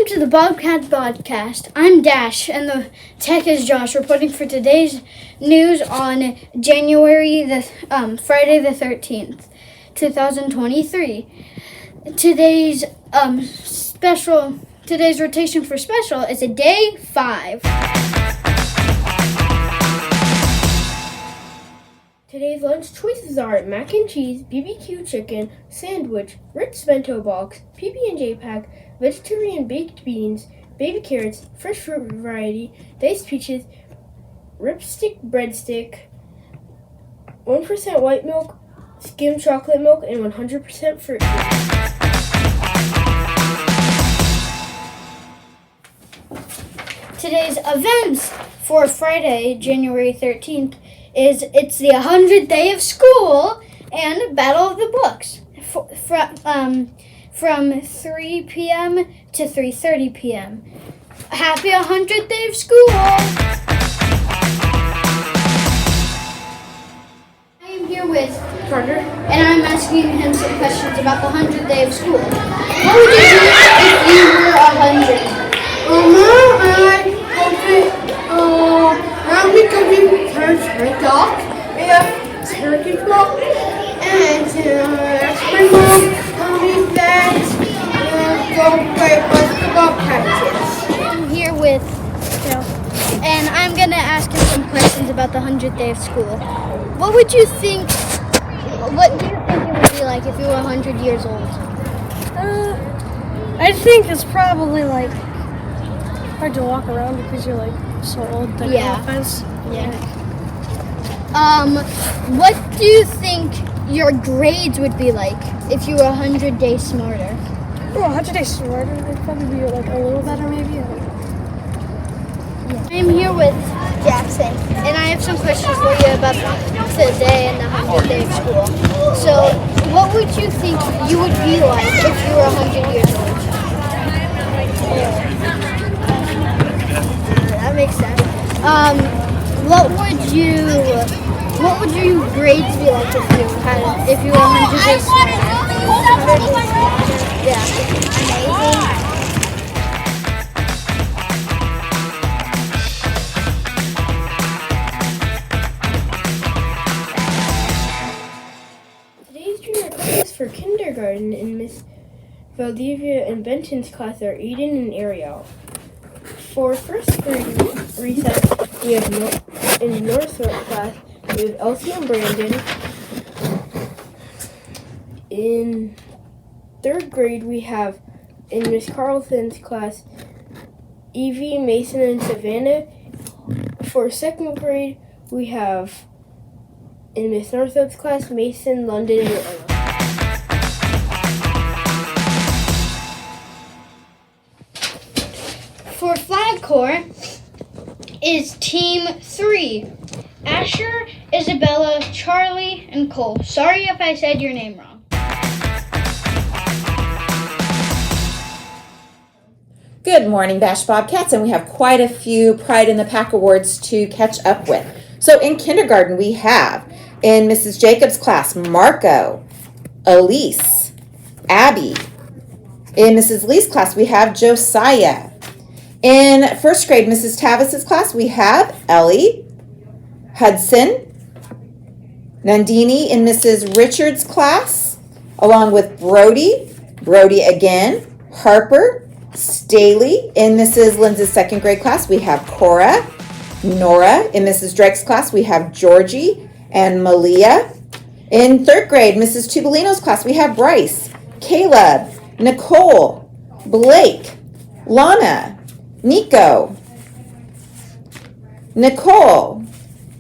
to the Bobcat Podcast. I'm Dash, and the tech is Josh, reporting for today's news on Friday the 13th, 2023. Today's rotation for special is a day 5. Today's lunch choices are mac and cheese, BBQ chicken, sandwich, Ritz bento box, PB&J pack, vegetarian baked beans, baby carrots, fresh fruit variety, diced peaches, ripstick breadstick, 1% white milk, skim chocolate milk, and 100% fruit. Today's events for Friday, January 13th, it's the 100th day of school and Battle of the Books from 3 p.m. to 3:30 p.m. Happy 100th day of school! I am here with Carter. and I'm asking him some questions about the 100th day of school. What would you do if you were 100? I'm becoming turkey dog and turkey dog and spring roll, Tony's bags, and go play basketball practice. I'm here with and I'm going to ask him some questions about the 100th day of school. What do you think it would be like if you were 100 years old? I think it's probably like hard to walk around because you're like so old. Yeah. Offense. Yeah. What do you think your grades would be like if you were 100 days smarter? Oh, 100 days smarter would probably be like a little better maybe. I'm here with Jackson, and I have some questions for you about today and the 100th day of school. So, what would you think you would be like if you were 100 years old? That makes sense. What would your grades be like if you were 100 days smarter? Yeah. Amazing. Today's junior class for kindergarten in Miss Valdivia and Benton's class are Aiden and Ariel. For first grade recess, we have in Northrop class, we have Elsie and Brandon. In third grade, we have in Miss Carlson's class, Evie, Mason, and Savannah. For second grade, we have in Miss Northrop's class, Mason, London, and Ella. For Flag Corps is Team 3. Asher, Isabella, Charlie, and Cole. Sorry if I said your name wrong. Good morning, Bash Bobcats, and we have quite a few Pride in the Pack awards to catch up with. So in kindergarten, we have in Mrs. Jacobs' class, Marco, Elise, Abby. In Mrs. Lee's class, we have Josiah. In first grade, Mrs. Tavis's class, we have Ellie, Hudson, Nandini in Mrs. Richards' class, along with Brody again, Harper, Staley. In Mrs. Lindsay's second grade class, we have Cora, Nora. In Mrs. Drake's class, we have Georgie and Malia. In third grade, Mrs. Tubolino's class, we have Bryce, Caleb, Nicole, Blake, Lana, Nico, Nicole,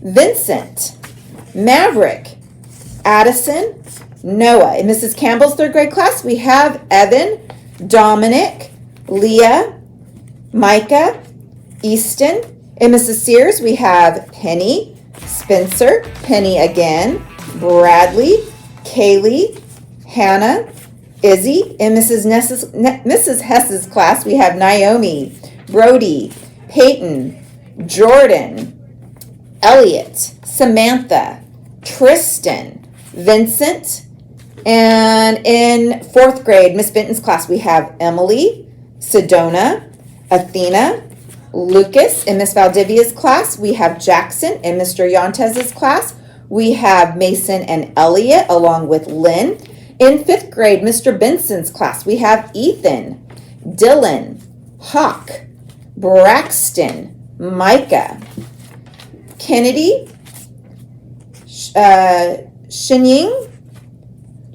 Vincent, Maverick, Addison, Noah. In Mrs. Campbell's third grade class, we have Evan, Dominic, Leah, Micah, Easton. In Mrs. Sears, we have Penny, Spencer, Penny again, Bradley, Kaylee, Hannah, Izzy. In Mrs. Hess's class, we have Naomi, Brody, Peyton, Jordan, Elliot, Samantha, Tristan, Vincent, and in fourth grade, Miss Benton's class, we have Emily, Sedona, Athena, Lucas in Miss Valdivia's class. We have Jackson in Mr. Yontez's class. We have Mason and Elliot along with Lynn. In 5th grade, Mr. Benson's class, we have Ethan, Dylan, Hawk, Braxton, Micah, Kennedy, Shenying,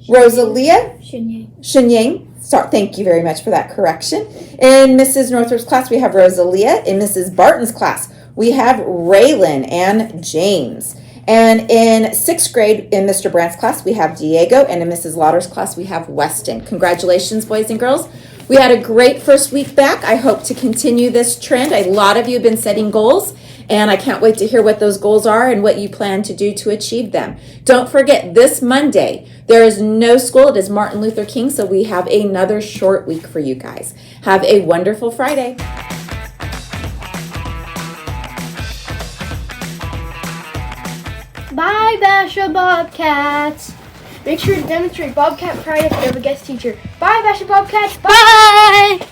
Rosalia, Shenying. Sorry, thank you very much for that correction. In Mrs. Northrup's class, we have Rosalia. In Mrs. Barton's class, we have Raylan and James. And in 6th grade, in Mr. Brandt's class, we have Diego. And in Mrs. Lauder's class, we have Weston. Congratulations, boys and girls. We had a great first week back. I hope to continue this trend. A lot of you have been setting goals, and I can't wait to hear what those goals are and what you plan to do to achieve them. Don't forget, this Monday, there is no school. It is Martin Luther King, so we have another short week for you guys. Have a wonderful Friday. Bye, Basha Bobcats. Make sure to demonstrate Bobcat pride if you have a guest teacher. Bye, Basha Bobcats. Bye. Bye.